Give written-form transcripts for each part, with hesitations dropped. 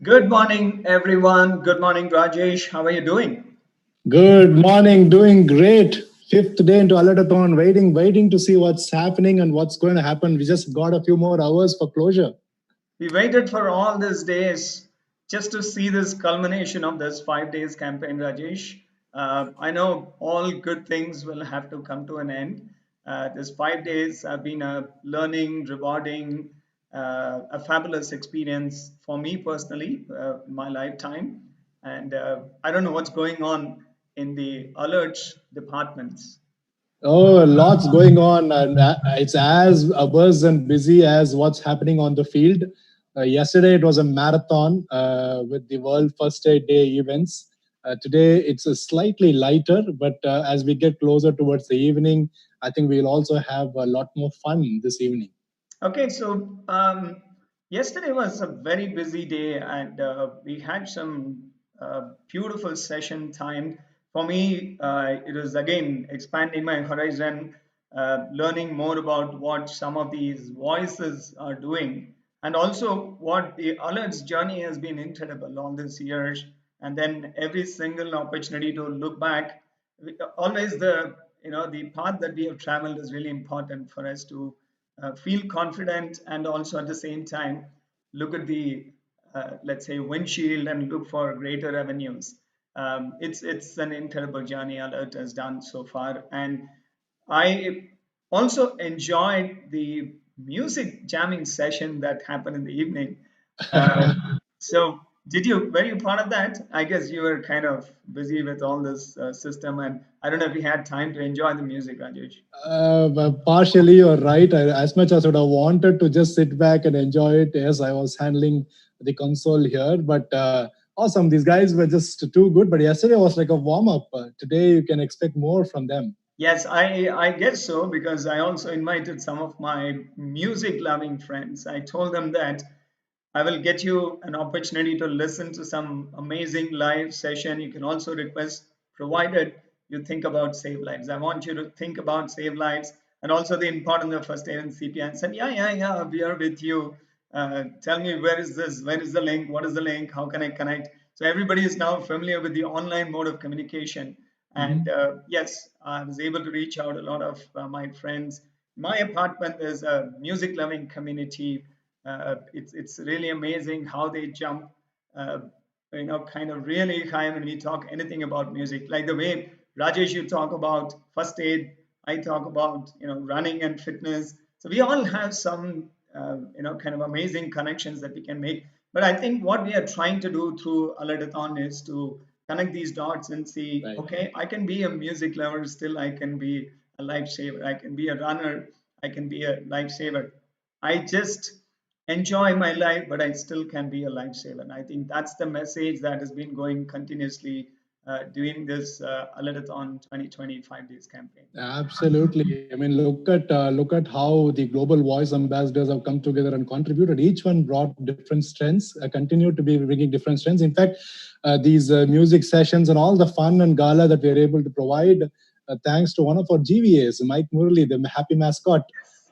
Good morning, everyone. Good morning, Rajesh. How are you doing? Good morning, doing great. Fifth day into ALERTATHON, waiting to see what's happening and what's going to happen. We just got a few more hours for closure. We waited for all these days just to see this culmination of this 5 days campaign, Rajesh. I know all good things will have to come to an end. This 5 days have been a learning, rewarding, a fabulous experience for me personally, in my lifetime. And I don't know what's going on in the alerts departments. Oh, lots going on, and it's as buzz and busy as what's happening on the field. Yesterday, it was a marathon with the World First Aid Day events. Today, it's a slightly lighter, but as we get closer towards the evening, I think we'll also have a lot more fun this evening. Okay, so yesterday was a very busy day, and we had some beautiful session time. For me, it was again expanding my horizon, learning more about what some of these voices are doing, and also what the alerts journey has been incredible all these years. And then every single opportunity to look back, always the path that we have traveled is really important for us to feel confident and also at the same time look at the let's say windshield and look for greater revenues. It's an incredible journey Alert has done so far, and I also enjoyed the music jamming session that happened in the evening. uh, so were you part of that? I guess you were kind of busy with all this system, and I don't know if you had time to enjoy the music, Rajesh. But partially, you're right. As much as I would have wanted to just sit back and enjoy it, yes, I was handling the console here. But awesome, these guys were just too good. But yesterday was like a warm up. Today, you can expect more from them. Yes, I guess so because I also invited some of my music loving friends. I told them that I will get you an opportunity to listen to some amazing live session. You can also request, provided you think about save lives. I want you to think about save lives and also the importance of first aid and CPR. And said, yeah, we are with you. Tell me, where is this? Where is the link? What is the link? How can I connect? So everybody is now familiar with the online mode of communication. And Mhm. yes, I was able to reach out a lot of my friends. My apartment is a music loving community. It's really amazing how they jump, uh, kind of really high when we talk anything about music. Like the way Rajesh, you talk about first aid, I talk about running and fitness. So we all have some kind of amazing connections that we can make. But I think what we are trying to do through ALERTATHON is to connect these dots and see, Right. okay, I can be a music lover, still I can be a lifesaver. I can be a runner, I can be a lifesaver. I just enjoy my life, but I still can be a lifesaver. And I think that's the message that has been going continuously during this ALERTATHON 2025 days campaign. Absolutely. I mean, look at how the global voice ambassadors have come together and contributed. Each one brought different strengths, continue to be bringing different strengths. In fact, these music sessions and all the fun and gala that we are able to provide, thanks to one of our GVAs, Mike Murali, the happy mascot,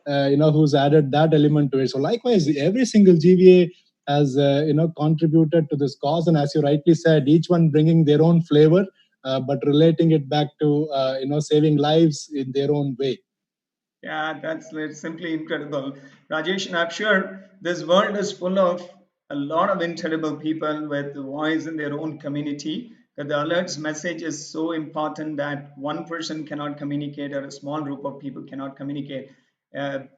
who's added that element to it. So likewise, every single GVA has contributed to this cause, and as you rightly said, each one bringing their own flavor, but relating it back to saving lives in their own way. Yeah, that's simply incredible. Rajesh, and I'm sure this world is full of a lot of incredible people with voice in their own community. That the alerts message is so important that one person cannot communicate or a small group of people cannot communicate.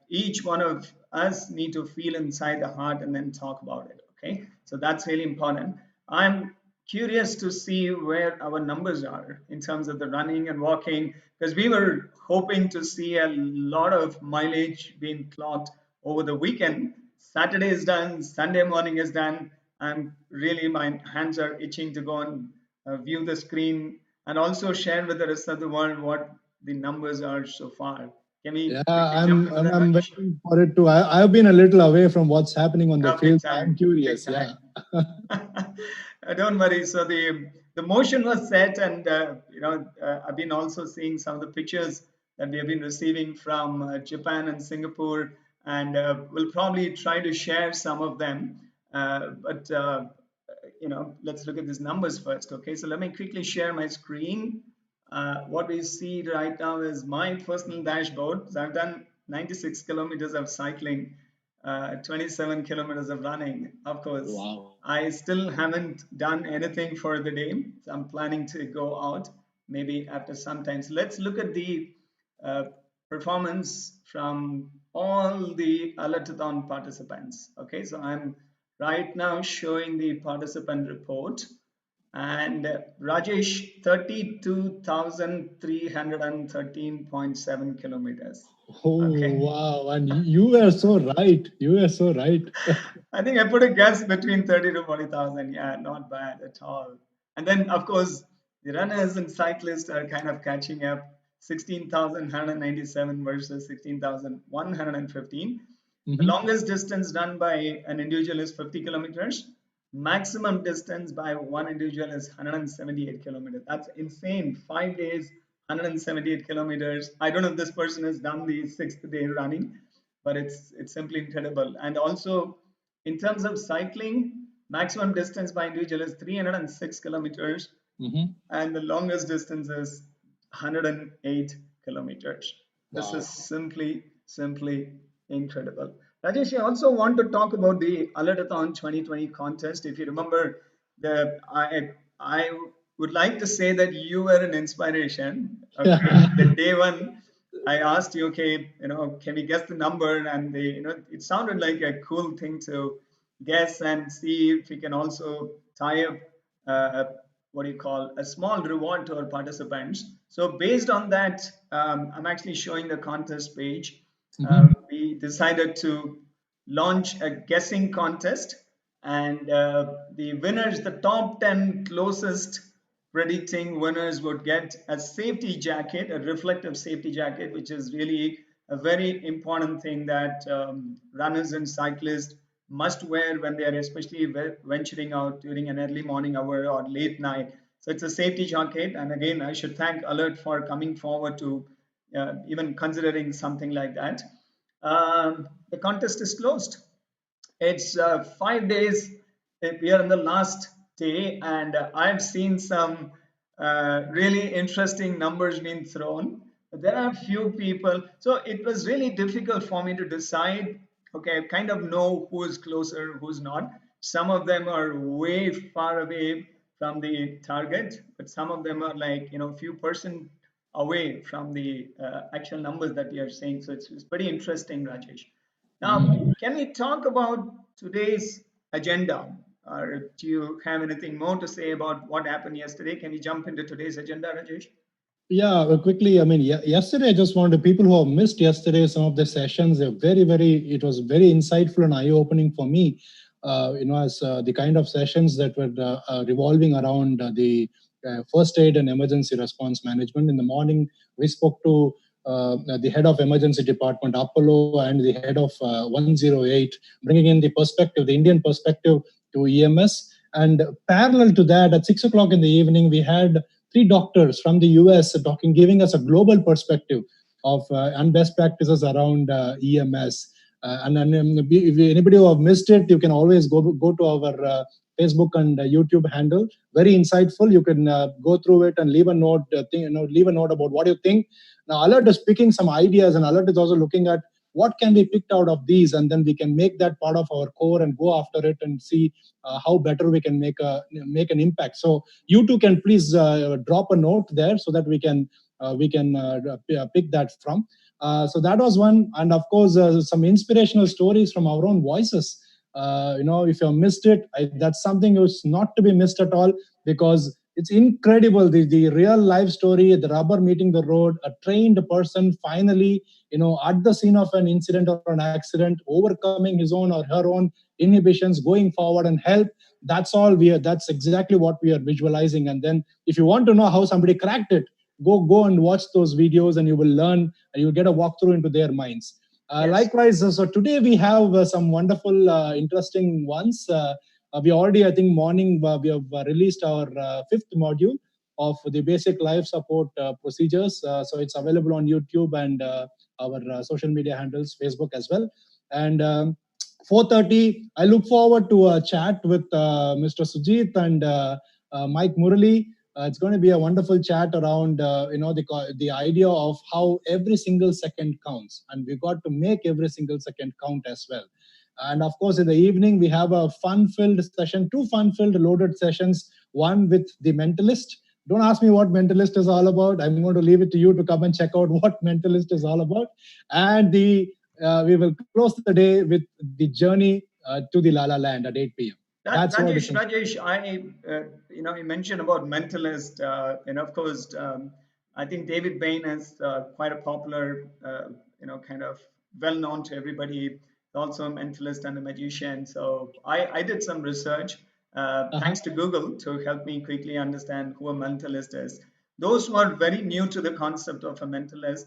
Each one of us need to feel inside the heart and then talk about it. Okay, so that's really important. I'm curious to see where our numbers are in terms of the running and walking because we were hoping to see a lot of mileage being clocked over the weekend. Saturday is done, Sunday morning is done. I'm really, my hands are itching to go and view the screen and also share with the rest of the world what the numbers are so far. Can we Yeah, quickly jump I'm into I'm, that, I'm Rajesh? waiting for it to. I've been a little away from what's happening on the Big field. I'm time, big curious. Yeah. time. Don't worry. So the motion was set, and I've been also seeing some of the pictures that we have been receiving from Japan and Singapore, and we'll probably try to share some of them. But let's look at these numbers first. Okay, so let me quickly share my screen. What we see right now is my personal dashboard. So I've done 96 kilometers of cycling, 27 kilometers of running. Of course, Wow. I still haven't done anything for the day. So I'm planning to go out maybe after some time. So let's look at the uh, performance from all the ALERTATHON participants. Okay, so I'm right now showing the participant report, and Rajesh, 32,313.7 kilometers. Oh, Okay. wow. And you were so right. You were so right. I think I put a guess between 30 to 40,000. Yeah, not bad at all. And then, of course, the runners and cyclists are kind of catching up. 16,197 versus 16,115. The Mhm. longest distance done by an individual is 50 kilometers. Maximum distance by one individual is 178 kilometers. That's insane. 5 days, 178 kilometers. I don't know if this person has done the sixth day running, but it's simply incredible. And also, in terms of cycling, maximum distance by individual is 306 kilometers, Mhm. and the longest distance is 108 kilometers. This is Wow. simply incredible. Rajesh, I also want to talk about the ALERTATHON 2020 contest. If you remember, I would like to say that you were an inspiration. Okay, the day one, I asked you, okay, can we guess the number? And it sounded like a cool thing to guess and see if we can also tie up uh, what do you call a small reward to our participants. So based on that, I'm actually showing the contest page. Mhm. We decided to launch a guessing contest, and the winners, the top 10 closest predicting winners, would get a safety jacket, a reflective safety jacket, which is really a very important thing that runners and cyclists must wear when they are especially venturing out during an early morning hour or late night. So it's a safety jacket. And again, I should thank Alert for coming forward to even considering something like that. The contest is closed. It's 5 days. We are in the last day, and I've seen some really interesting numbers being thrown. There are few people, so it was really difficult for me to decide. Okay, I kind of know who is closer, who's not. Some of them are way far away from the target, but some of them are like few percent away from the actual numbers that we are saying. So it's pretty interesting, Rajesh. Now, can we talk about today's agenda? Or do you have anything more to say about what happened yesterday? Can we jump into today's agenda, Rajesh? Yeah, quickly. I mean, yesterday I just wanted people who have missed yesterday some of the sessions. They're it was very insightful and eye-opening for me. As the kind of sessions that were revolving around the first aid and emergency response management. In the morning, we spoke to the head of emergency department, Apollo, and the head of 108, bringing in the perspective, the Indian perspective to EMS. And parallel to that, at 6 o'clock in the evening, we had three doctors from the US talking, giving us a global perspective of and best practices around EMS. If anybody who have missed it, you can always go to our Facebook and YouTube handle. Very insightful. You can go through it and leave a note. Leave a note about what you think. Now, Alert is picking some ideas, and Alert is also looking at what can be picked out of these, and then we can make that part of our core and go after it and see how better we can make an impact. So you too can please drop a note there so that we can pick that from. So that was one, and of course some inspirational stories from our own voices. If you missed it, that's something that's not to be missed at all, because it's incredible, the real life story, the rubber meeting the road, a trained person finally, at the scene of an incident or an accident, overcoming his own or her own inhibitions, going forward and help. That's exactly what we are visualizing. And then if you want to know how somebody cracked it, go and watch those videos, and you will learn, and you'll get a walkthrough into their minds. Yes. Likewise, so today we have some wonderful, interesting ones. We already, I think, morning we have released our fifth module of the basic life support procedures. So it's available on YouTube and our social media handles, Facebook as well. And 4:30. I look forward to a chat with Mr. Sujit and Mike Murali. It's going to be a wonderful chat around the idea of how every single second counts, and we got to make every single second count as well. And of course, in the evening, we have a fun-filled session, two fun-filled loaded sessions, one with the Mentalist. Don't ask me what Mentalist is all about. I'm going to leave it to you to come and check out what Mentalist is all about. And we will close the day with the journey to the La La Land at 8 p.m. That's what it is. Rajesh, you mentioned about Mentalist, and of course, I think David Bain is quite a popular, kind of well known to everybody. Also a mentalist and a magician. So I did some research, thanks to Google, to help me quickly understand who a mentalist is. Those who are very new to the concept of a mentalist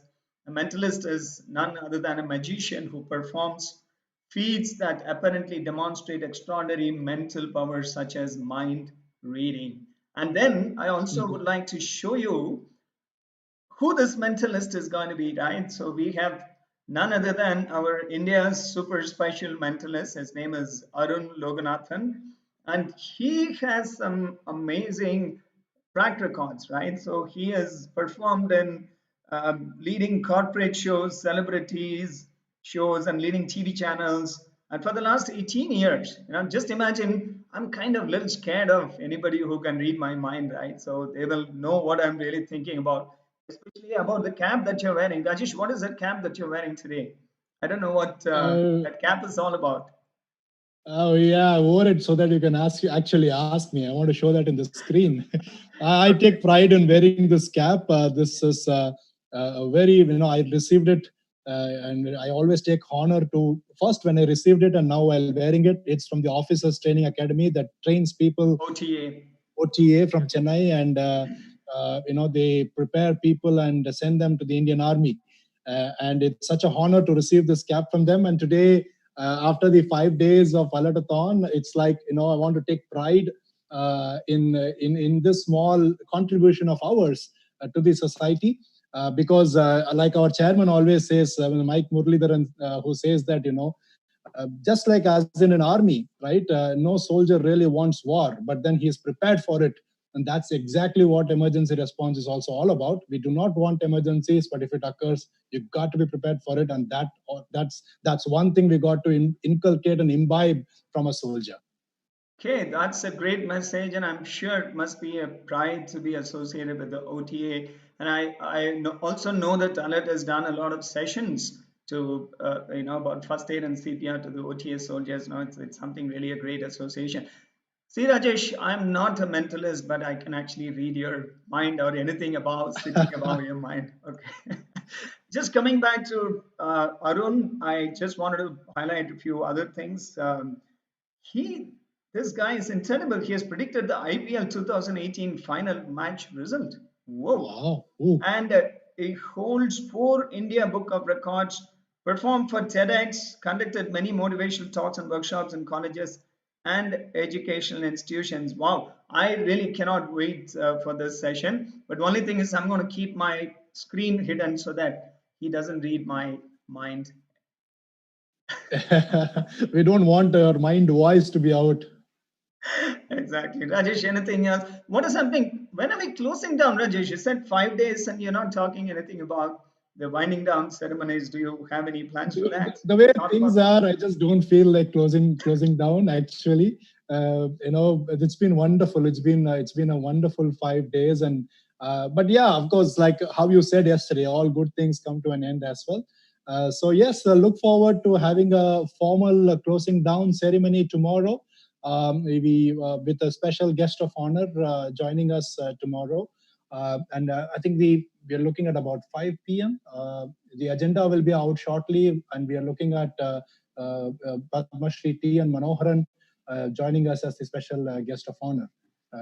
is none other than a magician who performs feats that apparently demonstrate extraordinary mental powers such as mind reading. And then I also would like to show you who this mentalist is going to be, right? So we have none other than our India's super special mentalist. His name is Arun Loganathan, and he has some amazing track records, right? So he has performed in leading corporate shows, celebrities shows, and leading TV channels. And for the last 18 years, just imagine, I'm kind of a little scared of anybody who can read my mind, right? So they will know what I'm really thinking about, especially about the cap that you're wearing. Rajesh, what is that cap that you're wearing today? I don't know what that cap is all about. Oh yeah, I wore it so that you can actually ask me. I want to show that in the screen. I take pride in wearing this cap. This is a very, I received it, and I always take honor to first when I received it, and now while wearing it. It's from the Officers Training Academy that trains people. OTA from Chennai, and they prepare people and send them to the Indian Army. And it's such a honor to receive this cap from them. And today, after the 5 days of ALERTATHON, it's like, I want to take pride in this small contribution of ours to the society. Because like our chairman always says, Mike Muralidharan, who says that, just like as in an army, right? No soldier really wants war, but then he is prepared for it. And that's exactly what emergency response is also all about. We do not want emergencies, but if it occurs, you've got to be prepared for it. And that's one thing we got to inculcate and imbibe from a soldier. Okay, that's a great message, and I'm sure it must be a pride to be associated with the OTA. And I also know that Alert has done a lot of sessions to about first aid and CPR to the OTA soldiers. It's something really a great association. See, Rajesh, I'm not a mentalist, but I can actually read your mind or anything about sitting about your mind. Okay. Just coming back to Arun, I just wanted to highlight a few other things. He this guy is incredible. He has predicted the IPL 2018 final match result. Whoa. Wow. And he holds 4 India Book of Records, performed for TEDx, conducted many motivational talks and workshops in colleges and educational institutions. Wow. I really cannot wait for this session. But the only thing is I'm going to keep my screen hidden so that he doesn't read my mind. We don't want our mind voice to be out. Exactly. Rajesh, anything else? What is something? When are we closing down, Rajesh? You said 5 days and you're not talking anything about the winding down ceremonies. Do you have any plans for that? The way things are, I just don't feel like closing down, actually. It's been wonderful. It's been a wonderful 5 days. And but yeah, of course, like how you said yesterday, all good things come to an end as well. So yes, look forward to having a formal closing down ceremony tomorrow. Maybe with a special guest of honor joining us tomorrow. And I think we are looking at about 5 p.m. The agenda will be out shortly, and we are looking at Padma Shri T and Manoharan joining us as the special guest of honor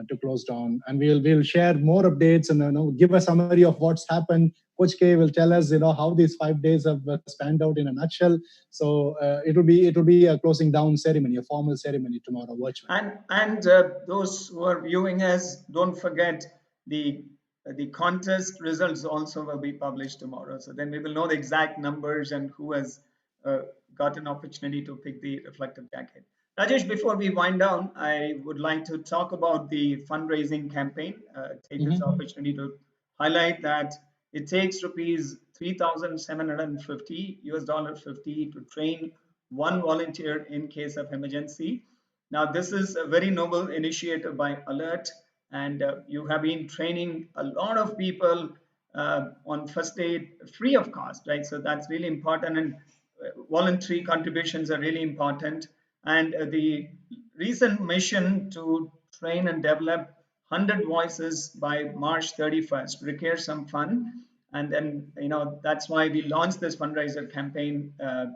to close down. And we'll share more updates and give a summary of what's happened. Coach K will tell us how these 5 days have spanned out in a nutshell. So it will be a closing down ceremony, a formal ceremony tomorrow, virtual. And those who are viewing us, don't forget the contest results also will be published tomorrow. So then we will know the exact numbers and who has got an opportunity to pick the reflective jacket. Rajesh, before we wind down, I would like to talk about the fundraising campaign. Take this opportunity to highlight that it takes rupees 3,750 US dollar 50 to train one volunteer in case of emergency. Now, this is a very noble initiative by Alert, and you have been training a lot of people on first aid free of cost, right? So that's really important, and voluntary contributions are really important. And the recent mission to train and develop 100 voices by March 31st requires some fund. And then, that's why we launched this fundraiser campaign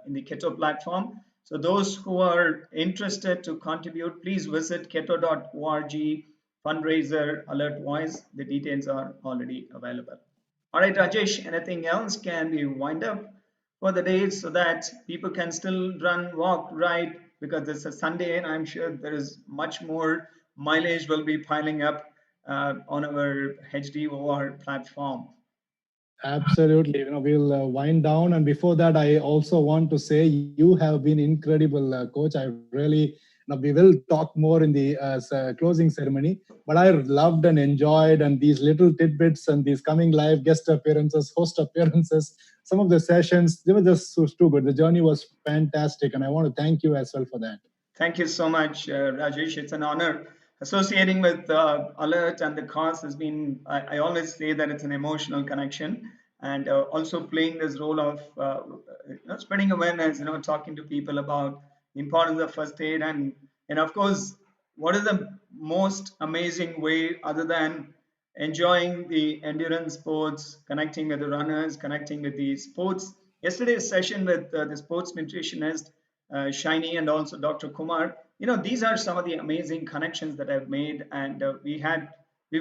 in the Keto platform. So those who are interested to contribute, please visit keto.org fundraiser alert voice. The details are already available. All right, Rajesh, anything else? Can we wind up for the day so that people can still run, walk, ride? Because it's a Sunday and I'm sure there is much more mileage will be piling up on our HDOR platform. Absolutely. We'll wind down. And before that, I also want to say you have been incredible, Coach. I really, we will talk more in the closing ceremony. But I loved and enjoyed, and these little tidbits and these coming live guest appearances, host appearances, some of the sessions, they were just too good. The journey was fantastic. And I want to thank you as well for that. Thank you so much, Rajesh. It's an honor. Associating with Alert and the cause has been, I always say that it's an emotional connection, and also playing this role of spreading awareness, talking to people about the importance of first aid. And of course, what is the most amazing way other than enjoying the endurance sports, connecting with the runners, connecting with the sports. Yesterday's session with the sports nutritionist, Shiny, and also Dr. Kumar, these are some of the amazing connections that I've made, and we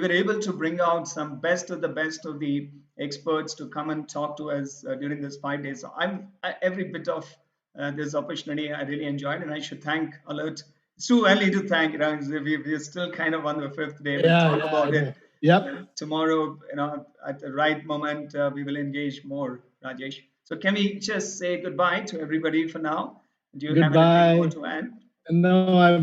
were able to bring out some best of the experts to come and talk to us during this 5 days. So every bit of this opportunity I really enjoyed, and I should thank Alert. It's too early to thank. We're still kind of on the 5th day. We'll talk about it. Yep. Tomorrow, at the right moment, we will engage more, Rajesh. So can we just say goodbye to everybody for now? Do you have anything more to add? No,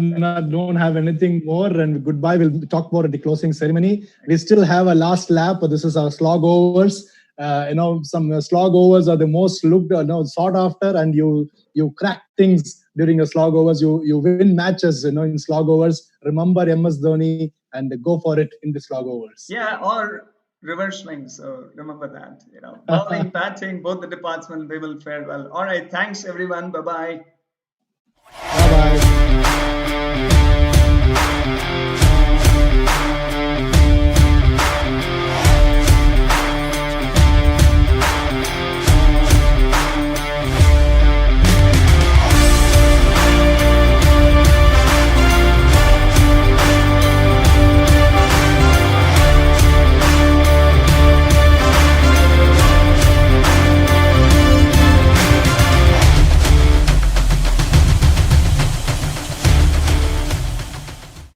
don't have anything more. And goodbye. We'll talk more at the closing ceremony. We still have a last lap, but this is our slog overs. Some slog overs are the most sought after, and you crack things during a slog overs. You win matches, in slog overs. Remember MS Dhoni and go for it in the slog overs. Yeah, or reverse swings. So remember that. Bowling, batting, both the departments, they will fare well. All right. Thanks, everyone. Bye-bye. Bye-bye.